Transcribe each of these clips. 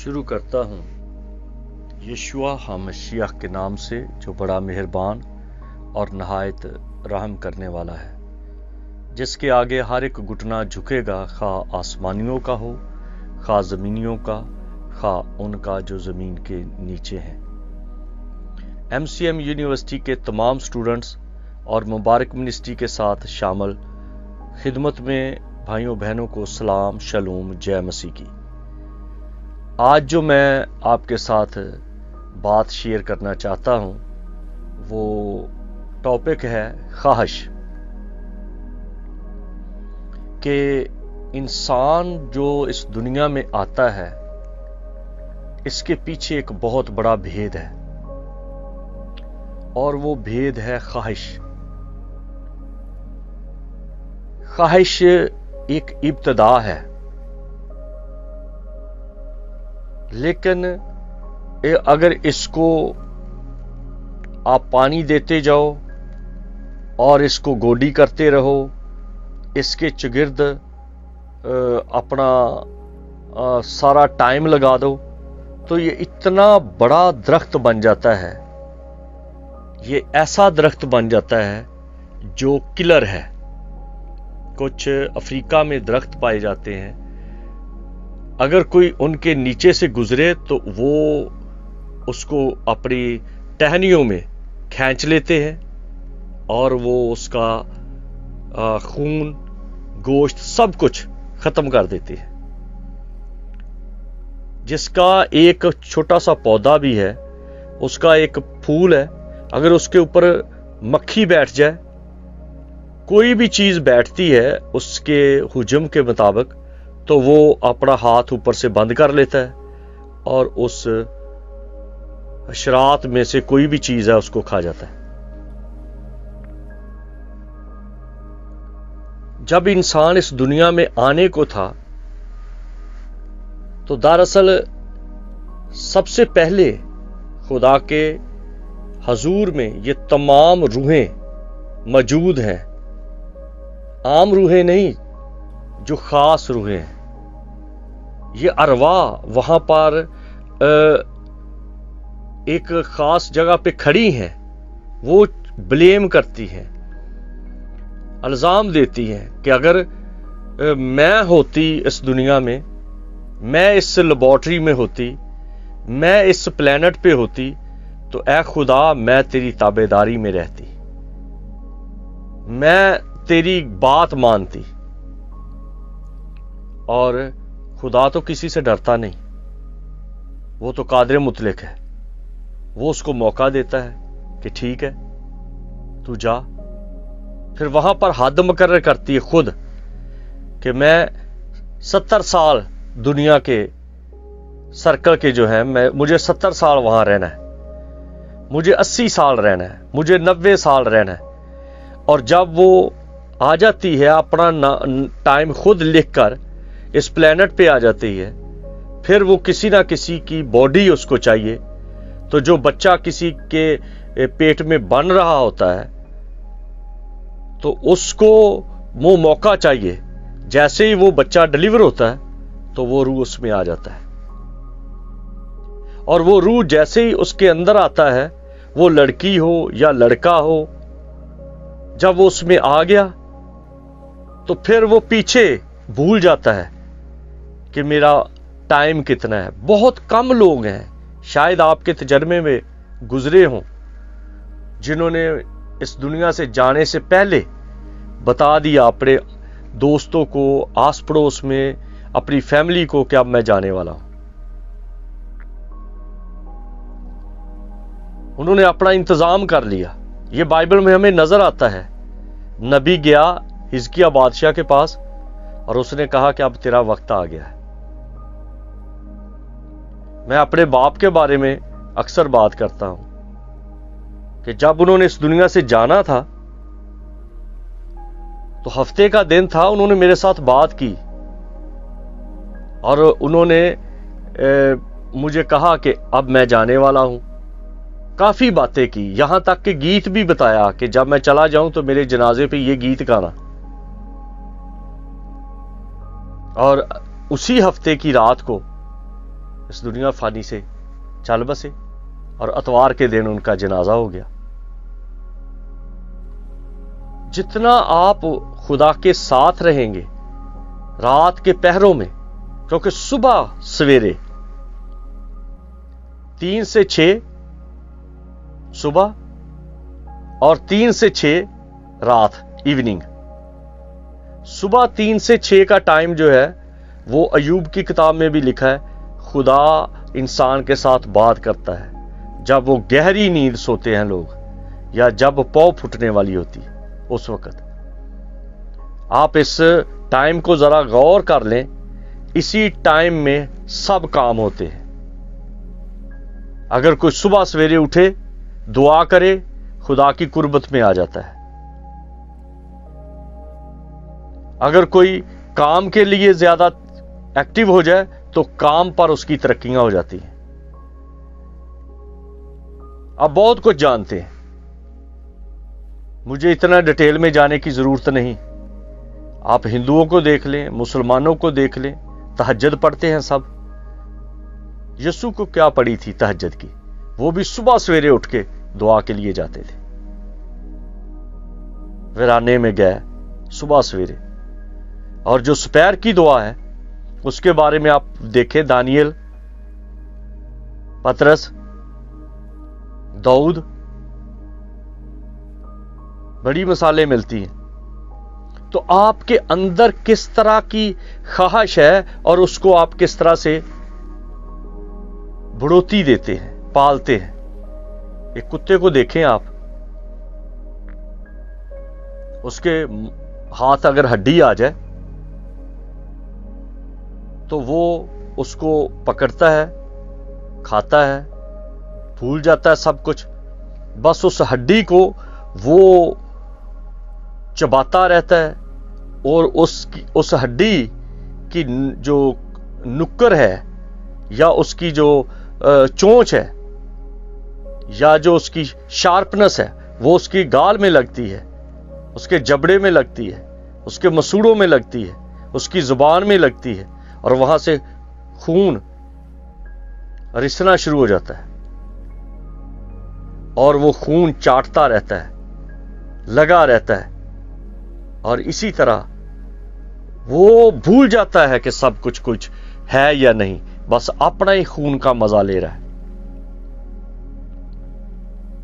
شروع کرتا ہوں یشوع ہمشیح کے نام سے جو بڑا مہربان اور نہایت رحم کرنے والا ہے، جس کے آگے ہر ایک گھٹنا جھکے گا، خواہ آسمانیوں کا ہو، خواہ زمینیوں کا، خواہ ان کا جو زمین کے نیچے ہیں۔ MCM یونیورسٹی کے تمام سٹوڈنٹس اور مبارک منسٹری کے ساتھ شامل خدمت میں بھائیوں بہنوں کو سلام، شلوم، جے مسیح کی۔ آج جو میں آپ کے ساتھ بات شیئر کرنا چاہتا ہوں وہ ٹاپک ہے خواہش، کہ انسان جو اس دنیا میں آتا ہے اس کے پیچھے ایک بہت بڑا بھید ہے، اور وہ بھید ہے خواہش۔ خواہش ایک ابتدا ہے، لیکن اگر اس کو آپ پانی دیتے جاؤ اور اس کو گوڈی کرتے رہو، اس کے چگرد اپنا سارا ٹائم لگا دو، تو یہ اتنا بڑا درخت بن جاتا ہے، یہ ایسا درخت بن جاتا ہے جو کلر ہے۔ کچھ افریقہ میں درخت پائے جاتے ہیں، اگر کوئی ان کے نیچے سے گزرے تو وہ اس کو اپنی ٹہنیوں میں کھینچ لیتے ہیں اور وہ اس کا خون، گوشت، سب کچھ ختم کر دیتے ہیں۔ جس کا ایک چھوٹا سا پودا بھی ہے، اس کا ایک پھول ہے، اگر اس کے اوپر مکھی بیٹھ جائے، کوئی بھی چیز بیٹھتی ہے اس کے حجم کے مطابق، تو وہ اپنا ہاتھ اوپر سے بند کر لیتا ہے اور اس حشرات میں سے کوئی بھی چیز ہے اس کو کھا جاتا ہے۔ جب انسان اس دنیا میں آنے کو تھا تو دراصل سب سے پہلے خدا کے حضور میں یہ تمام روحیں موجود ہیں، عام روحیں نہیں، جو خاص روحیں ہیں۔ یہ ارواح وہاں پر ایک خاص جگہ پہ کھڑی ہیں، وہ بلیم کرتی ہیں، الزام دیتی ہیں کہ اگر میں ہوتی اس دنیا میں، میں اس لیبارٹری میں ہوتی، میں اس پلینٹ پہ ہوتی، تو اے خدا میں تیری تابعداری میں رہتی، میں تیری بات مانتی۔ اور خدا تو کسی سے ڈرتا نہیں، وہ تو قادر مطلق ہے، وہ اس کو موقع دیتا ہے کہ ٹھیک ہے تو جا۔ پھر وہاں پر حد مقرر کرتی ہے خود کہ میں 70 سال دنیا کے سرکل کے جو ہیں، مجھے 70 سال وہاں رہنا ہے، مجھے 80 سال رہنا ہے، مجھے 90 سال رہنا ہے۔ اور جب وہ آ جاتی ہے، اپنا ٹائم خود لکھ کر اس پلینٹ پہ آ جاتی ہے، پھر وہ کسی نہ کسی کی باڈی اس کو چاہیے، تو جو بچہ کسی کے پیٹ میں بن رہا ہوتا ہے تو اس کو وہ موقع چاہیے، جیسے ہی وہ بچہ ڈیلیور ہوتا ہے تو وہ روح اس میں آ جاتا ہے، اور وہ روح جیسے ہی اس کے اندر آتا ہے، وہ لڑکی ہو یا لڑکا ہو، جب وہ اس میں آ گیا تو پھر وہ پیچھے بھول جاتا ہے کہ میرا ٹائم کتنا ہے۔ بہت کم لوگ ہیں، شاید آپ کے تجربے میں گزرے ہوں، جنہوں نے اس دنیا سے جانے سے پہلے بتا دیا اپنے دوستوں کو، آس پڑوس میں، اپنی فیملی کو کہ اب میں جانے والا ہوں۔ انہوں نے اپنا انتظام کر لیا۔ یہ بائبل میں ہمیں نظر آتا ہے، نبی گیا حزقیہ بادشاہ کے پاس اور اس نے کہا کہ اب تیرا وقت آ گیا ہے۔ میں اپنے باپ کے بارے میں اکثر بات کرتا ہوں کہ جب انہوں نے اس دنیا سے جانا تھا تو ہفتے کا دن تھا، انہوں نے میرے ساتھ بات کی اور انہوں نے مجھے کہا کہ اب میں جانے والا ہوں۔ کافی باتیں کی، یہاں تک کہ گیت بھی بتایا کہ جب میں چلا جاؤں تو میرے جنازے پہ یہ گیت گانا۔ اور اسی ہفتے کی رات کو اس دنیا فانی سے چل بسے اور اتوار کے دن ان کا جنازہ ہو گیا۔ جتنا آپ خدا کے ساتھ رہیں گے رات کے پہروں میں، کیونکہ صبح سویرے 3 سے 6 صبح اور 3 سے 6 رات ایوننگ، صبح 3 سے 6 کا ٹائم جو ہے وہ ایوب کی کتاب میں بھی لکھا ہے، خدا انسان کے ساتھ بات کرتا ہے جب وہ گہری نیند سوتے ہیں لوگ، یا جب پاؤں پھٹنے والی ہوتی ہے اس وقت۔ آپ اس ٹائم کو ذرا غور کر لیں، اسی ٹائم میں سب کام ہوتے ہیں۔ اگر کوئی صبح سویرے اٹھے دعا کرے خدا کی قربت میں آ جاتا ہے۔ اگر کوئی کام کے لیے زیادہ ایکٹیو ہو جائے تو کام پر اس کی ترقیاں ہو جاتی ہیں۔ آپ بہت کچھ جانتے ہیں، مجھے اتنا ڈیٹیل میں جانے کی ضرورت نہیں۔ آپ ہندوؤں کو دیکھ لیں، مسلمانوں کو دیکھ لیں، تہجد پڑھتے ہیں سب۔ یسوع کو کیا پڑی تھی تہجد کی؟ وہ بھی صبح سویرے اٹھ کے دعا کے لیے جاتے تھے، ویرانے میں گئے صبح سویرے۔ اور جو سپیر کی دعا ہے اس کے بارے میں آپ دیکھیں، دانیل، پترس، داؤد، بڑی مثالیں ملتی ہیں۔ تو آپ کے اندر کس طرح کی خواہش ہے اور اس کو آپ کس طرح سے بڑھوتی دیتے ہیں، پالتے ہیں۔ ایک کتے کو دیکھیں آپ، اس کے ہاتھ اگر ہڈی آ جائے تو وہ اس کو پکڑتا ہے، کھاتا ہے، بھول جاتا ہے سب کچھ، بس اس ہڈی کو وہ چباتا رہتا ہے، اور اس ہڈی کی جو نکر ہے یا اس کی جو چونچ ہے یا جو اس کی شارپنس ہے وہ اس کی گال میں لگتی ہے، اس کے جبڑے میں لگتی ہے، اس کے مسوڑوں میں لگتی ہے، اس کی زبان میں لگتی ہے، اور وہاں سے خون رسنا شروع ہو جاتا ہے، اور وہ خون چاٹتا رہتا ہے، لگا رہتا ہے، اور اسی طرح وہ بھول جاتا ہے کہ سب کچھ ہے یا نہیں، بس اپنا ہی خون کا مزہ لے رہا ہے۔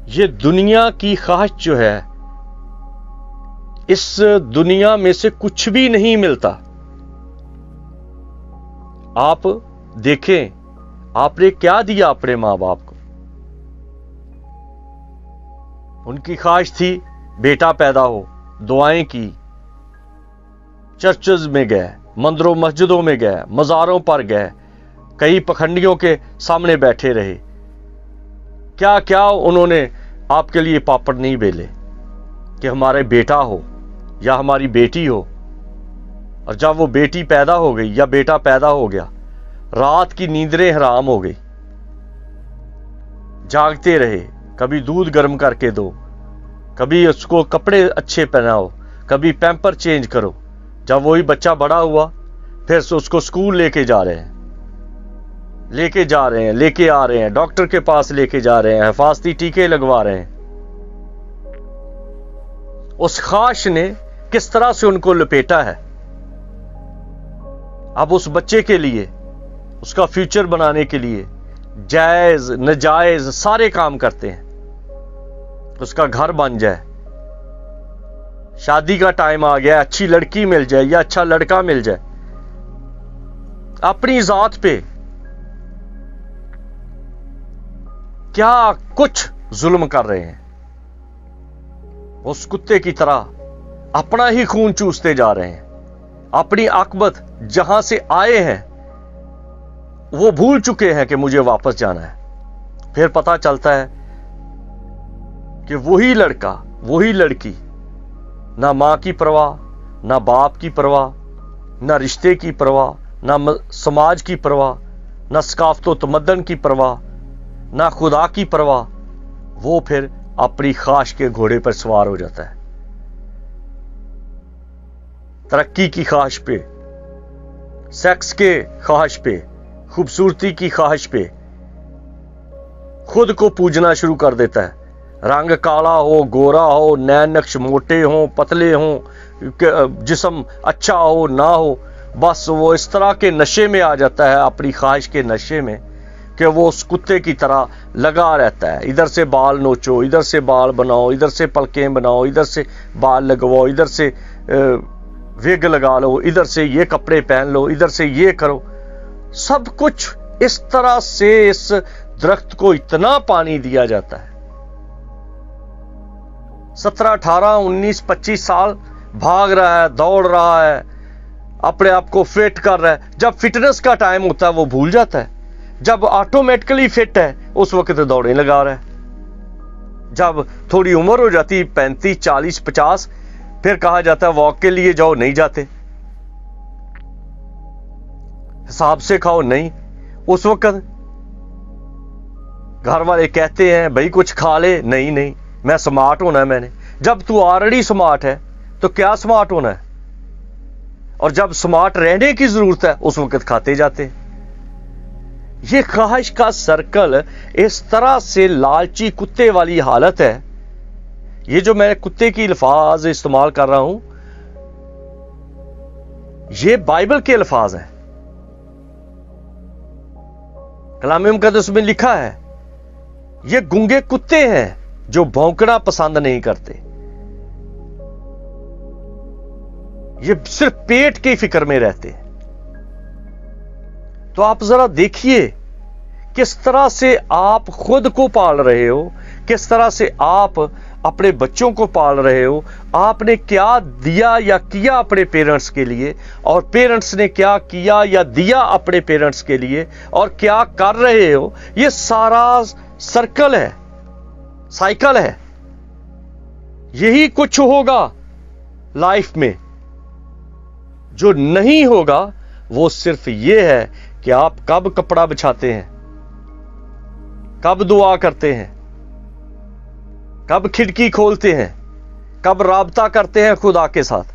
یہ دنیا کی خواہش جو ہے، اس دنیا میں سے کچھ بھی نہیں ملتا۔ آپ دیکھیں، آپ نے کیا دیا اپنے ماں باپ کو؟ ان کی خواہش تھی بیٹا پیدا ہو، دعائیں کی، چرچز میں گئے، مندروں مسجدوں میں گئے، مزاروں پر گئے، کئی پکھنڈیوں کے سامنے بیٹھے رہے، کیا کیا انہوں نے آپ کے لیے پاپڑ نہیں بیلے کہ ہمارے بیٹا ہو یا ہماری بیٹی ہو۔ اور جب وہ بیٹی پیدا ہو گئی یا بیٹا پیدا ہو گیا، رات کی نیندریں حرام ہو گئی، جاگتے رہے، کبھی دودھ گرم کر کے دو، کبھی اس کو کپڑے اچھے پہناؤ، کبھی پیمپر چینج کرو۔ جب وہی بچہ بڑا ہوا پھر اس کو سکول لے کے جا رہے ہیں، لے کے آ رہے ہیں، ڈاکٹر کے پاس لے کے جا رہے ہیں، حفاظتی ٹیکے لگوا رہے ہیں۔ اس خواہش نے کس طرح سے ان کو لپیٹا ہے۔ اب اس بچے کے لیے، اس کا فیوچر بنانے کے لیے جائز ناجائز سارے کام کرتے ہیں، اس کا گھر بن جائے، شادی کا ٹائم آ گیا، اچھی لڑکی مل جائے یا اچھا لڑکا مل جائے، اپنی ذات پہ کیا کچھ ظلم کر رہے ہیں۔ اس کتے کی طرح اپنا ہی خون چوستے جا رہے ہیں، اپنی عاقبت جہاں سے آئے ہیں وہ بھول چکے ہیں کہ مجھے واپس جانا ہے۔ پھر پتا چلتا ہے کہ وہی لڑکا، وہی لڑکی، نہ ماں کی پرواہ، نہ باپ کی پرواہ، نہ رشتے کی پرواہ، نہ سماج کی پرواہ، نہ ثقافت و تمدن کی پرواہ، نہ خدا کی پرواہ، وہ پھر اپنی خواہش کے گھوڑے پر سوار ہو جاتا ہے۔ ترقی کی خواہش پہ، سیکس کے خواہش پہ، खूबसूरती की ख्वाहिश पे खुद को पूजना शुरू कर देता है। रंग काला हो, गोरा हो, नैन नक्श मोटे हो, पतले हो, जिस्म अच्छा हो ना हो, बस वो इस तरह के नशे में आ जाता है, अपनी ख्वाहिश के नशे में, कि वो उस कुत्ते की तरह लगा रहता है। इधर से बाल नोचो, इधर से बाल बनाओ, इधर से पलकें बनाओ, इधर से बाल लगवाओ, इधर से विग लगा लो, इधर से ये कपड़े पहन लो, इधर से ये करो। सब कुछ इस तरह से इस दरख्त को इतना पानी दिया जाता है। 17, 18, 19, 25 साल भाग रहा है, दौड़ रहा है, अपने आप को फिट कर रहा है। जब फिटनेस का टाइम होता है वो भूल जाता है। जब ऑटोमेटिकली फिट है उस वक्त दौड़ने लगा रहा है। जब थोड़ी उम्र हो जाती 35, 40, 50, फिर कहा जाता है वॉक के लिए जाओ, नहीं जाते। हिसाब से खाओ, नहीं। उस वक्त घर वाले कहते हैं भाई कुछ खा ले, नहीं नहीं मैं स्मार्ट होना है मैंने। जब तू ऑलरेडी स्मार्ट है तो क्या स्मार्ट होना है? और जब स्मार्ट रहने की जरूरत है उस वक्त खाते जाते हैं। ये ख्वाहिश का सर्कल इस तरह से लालची कुत्ते वाली हालत है। ये जो मैं कुत्ते की अल्फाज इस्तेमाल कर रहा हूं, ये बाइबल के अल्फाज हैं। कलाम मुकद्दस में लिखा है ये गूंगे कुत्ते हैं जो भौंकना पसंद नहीं करते। ये सिर्फ पेट की फिक्र में रहते हैं। तो आप जरा देखिए किस तरह से आप खुद को पाल रहे हो, किस तरह से आप अपने बच्चों को पाल रहे हो। आपने क्या दिया या किया अपने पेरेंट्स के लिए, और पेरेंट्स ने क्या किया या दिया अपने पेरेंट्स के लिए, और क्या कर रहे हो। ये सारा सर्कल है, साइकिल है। यही कुछ होगा लाइफ में। जो नहीं होगा वो सिर्फ ये है कि आप कब कपड़ा बिछाते हैं, कब दुआ करते हैं, कब खिड़की खोलते हैं, कब राबता करते हैं खुदा के साथ।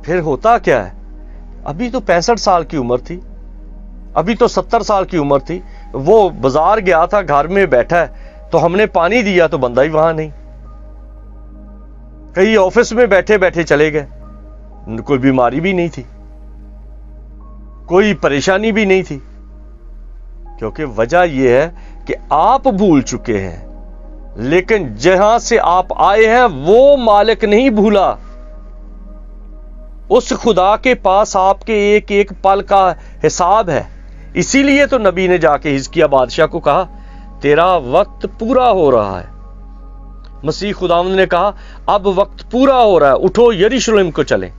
फिर होता क्या है, अभी तो 65 साल की उम्र थी, अभी तो 70 साल की उम्र थी, वो बाजार गया था, घर में बैठा है, तो हमने पानी दिया तो बंदा ही वहां नहीं। कहीं ऑफिस में बैठे बैठे चले गए, कोई बीमारी भी नहीं थी, कोई परेशानी भी नहीं थी, क्योंकि वजह यह है कि आप भूल चुके हैं। लेकिन जहां से आप आए हैं वो मालिक नहीं भूला। उस खुदा के पास आपके एक एक पल का हिसाब है। इसीलिए तो नबी ने जाके हिजकिया बादशाह को कहा तेरा वक्त पूरा हो रहा है। मसीह खुदावंद ने कहा अब वक्त पूरा हो रहा है, उठो यरूशलेम को चलें।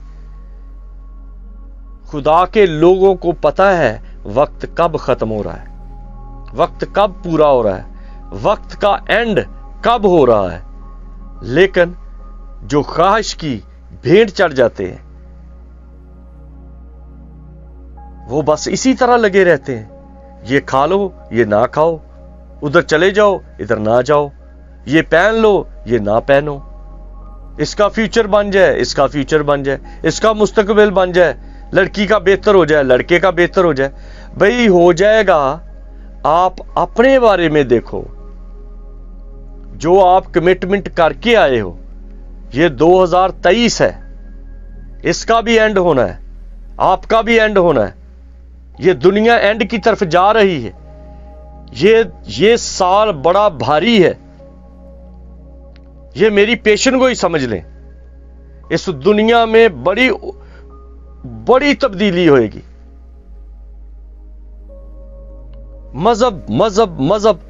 खुदा के लोगों को पता है वक्त कब खत्म हो रहा है, वक्त कब पूरा हो रहा है, वक्त का एंड कब हो रहा है। लेकिन जो ख्वाहिश की भेंट चढ़ जाते हैं वो बस इसी तरह लगे रहते हैं। ये खा लो, ये ना खाओ, उधर चले जाओ, इधर ना जाओ, ये पहन लो, ये ना पहनो, इसका फ्यूचर बन जाए, इसका फ्यूचर बन जाए, इसका मुस्तकबिल बन जाए, लड़की का बेहतर हो जाए, लड़के का बेहतर हो जाए। भाई हो जाएगा, आप अपने बारे में देखो। जो आप कमिटमेंट करके आए हो, ये 2023 है, इसका भी एंड होना है, आपका भी एंड होना है। ये दुनिया एंड की तरफ जा रही है। ये साल बड़ा भारी है। ये मेरी पेशन को ही समझ लें। इस दुनिया में बड़ी बड़ी तब्दीली होएगी। मजहब मजहब मजहब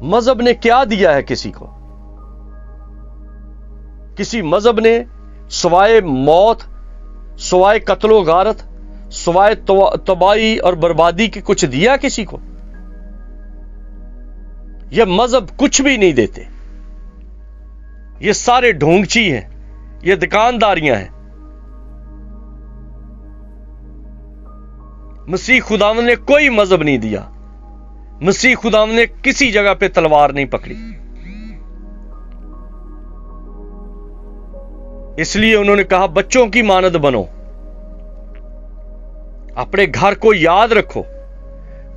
मजहब ने क्या दिया है किसी को? किसी मजहब ने सवाए मौत, सवाए कत्लो गारत, सवाए तबाही और बर्बादी की कुछ दिया किसी को? ये मजहब कुछ भी नहीं देते। ये सारे ढोंगची हैं, ये दुकानदारियां हैं। मसीह खुदावंद ने कोई मजहब नहीं दिया। मसीह खुदावंद ने किसी जगह पे तलवार नहीं पकड़ी। इसलिए उन्होंने कहा बच्चों की मानद बनो। अपने घर को याद रखो।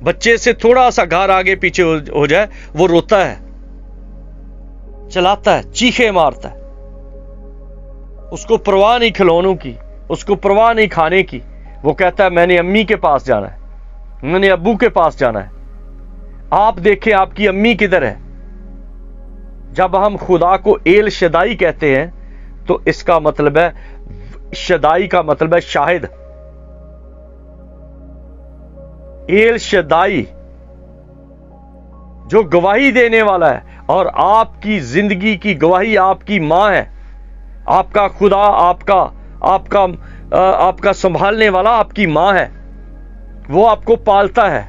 बच्चे से थोड़ा सा घर आगे पीछे हो जाए, वो रोता है, चलाता है, चीखे मारता है, उसको परवाह नहीं खिलौनों की, उसको परवाह नहीं खाने की। वो कहता है मैंने अम्मी के पास जाना है, मैंने अब्बू के पास जाना है। आप देखें आपकी अम्मी किधर है। जब हम खुदा को एल शदाई कहते हैं तो इसका मतलब है, शदाई का मतलब है शाहिद। एल शदाई जो गवाही देने वाला है, और आपकी जिंदगी की गवाही आपकी मां है। आपका खुदा आपका संभालने वाला आपकी मां है। वो आपको पालता है,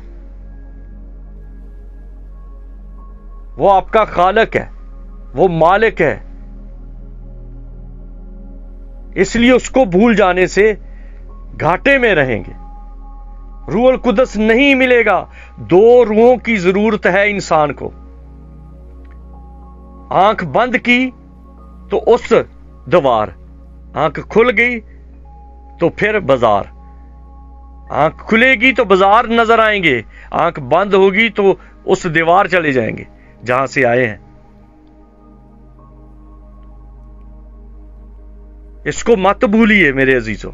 वो आपका खालक है, वो मालिक है। इसलिए उसको भूल जाने से घाटे में रहेंगे। रूहुल कुदस नहीं मिलेगा। 2 रूहों की जरूरत है इंसान को। आंख बंद की तो उस दीवार, आंख खुल गई तो फिर बाजार। आंख खुलेगी तो बाजार नजर आएंगे, आंख बंद होगी तो उस दीवार चले जाएंगे जहां से आए हैं। इसको मत भूलिए मेरे अजीजों।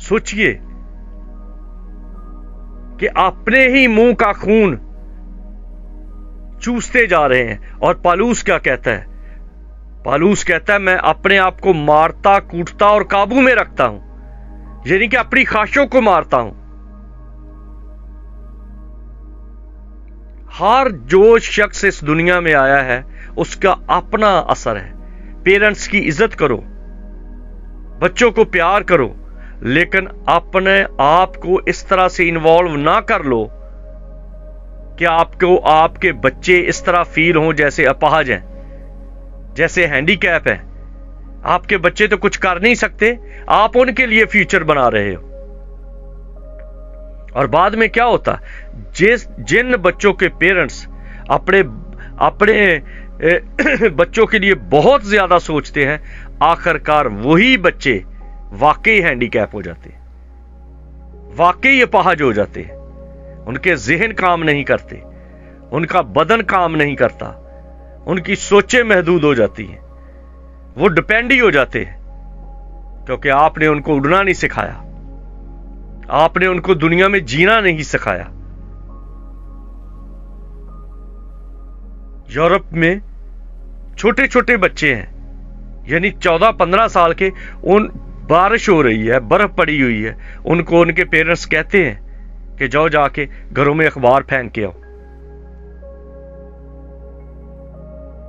सोचिए कि अपने ही मुंह का खून चूसते जा रहे हैं। और पालूस क्या कहता है? पालूस कहता है मैं अपने आप को मारता, कूटता और काबू में रखता हूं, यानी कि अपनी ख्वाहिशों को मारता हूं। हर जो शख्स इस दुनिया में आया है उसका अपना असर है। पेरेंट्स की इज्जत करो, बच्चों को प्यार करो, लेकिन अपने आप को इस तरह से इन्वॉल्व ना कर लो कि आपको आपके बच्चे इस तरह फील हों जैसे अपाहज हैं, जैसे हैंडीकैप हैं। आपके बच्चे तो कुछ कर नहीं सकते, आप उनके लिए फ्यूचर बना रहे हो। और बाद में क्या होता, जिन बच्चों के पेरेंट्स अपने बच्चों के लिए बहुत ज्यादा सोचते हैं, आखिरकार वही बच्चे वाकई हैंडीकैप हो जाते हैं, वाकई अपाहज हो जाते हैं। उनके जहन काम नहीं करते, उनका बदन काम नहीं करता, उनकी सोचें महदूद हो जाती हैं, वो डिपेंड ही हो जाते हैं, क्योंकि आपने उनको उड़ना नहीं सिखाया, आपने उनको दुनिया में जीना नहीं सिखाया। यूरोप में छोटे छोटे बच्चे हैं, यानी 14-15 साल के, उन बारिश हो रही है, बर्फ पड़ी हुई है, उनको उनके पेरेंट्स कहते हैं कि जाओ जाके घरों में अखबार फेंक के आओ।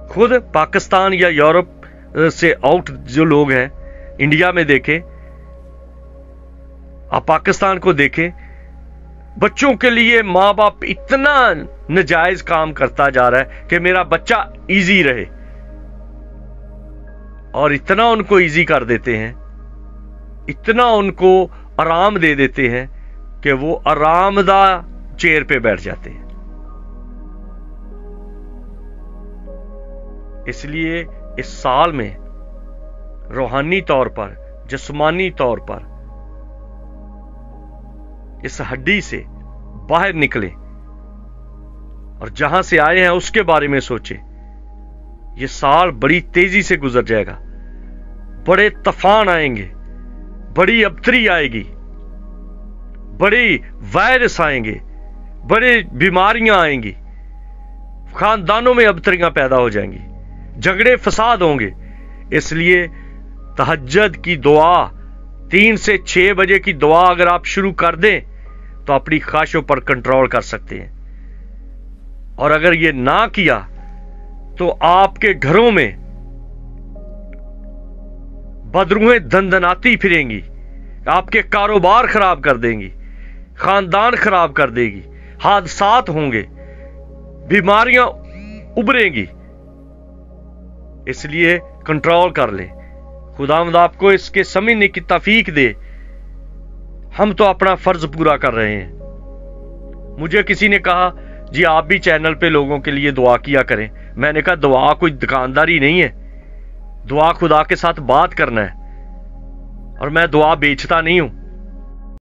खुद पाकिस्तान या यूरोप से आउट जो लोग हैं, इंडिया में देखें, आप पाकिस्तान को देखें, बच्चों के लिए मां बाप इतना नाजायज काम करता जा रहा है कि मेरा बच्चा इजी रहे, और इतना उनको इजी कर देते हैं, इतना उनको आराम दे देते हैं कि वो आरामदा चेयर पे बैठ जाते हैं। इसलिए इस साल में रूहानी तौर पर, जिस्मानी तौर पर इस हड्डी से बाहर निकले और जहां से आए हैं उसके बारे में सोचे। ये साल बड़ी तेजी से गुजर जाएगा, बड़े तूफान आएंगे, बड़ी अबतरी आएगी, बड़े वायरस आएंगे, बड़ी बीमारियां आएंगी, खानदानों में अबतरियां पैदा हो जाएंगी, झगड़े फसाद होंगे। इसलिए तहज्जुद की दुआ, 3 से 6 बजे की दुआ अगर आप शुरू कर दें तो अपनी ख्वाहिशों पर कंट्रोल कर सकते हैं। और अगर ये ना किया तो आपके घरों में बदरूहें दंदनाती फिरेंगी, आपके कारोबार खराब कर देंगी, खानदान खराब कर देगी, हादसात होंगे, बीमारियां उभरेंगी। इसलिए कंट्रोल कर लें। खुदावंद आपको इसके समझने की तौफीक दे। हम तो अपना फर्ज पूरा कर रहे हैं। मुझे किसी ने कहा जी आप भी चैनल पे लोगों के लिए दुआ किया करें। मैंने कहा दुआ कोई दुकानदारी नहीं है, दुआ खुदा के साथ बात करना है, और मैं दुआ बेचता नहीं हूं।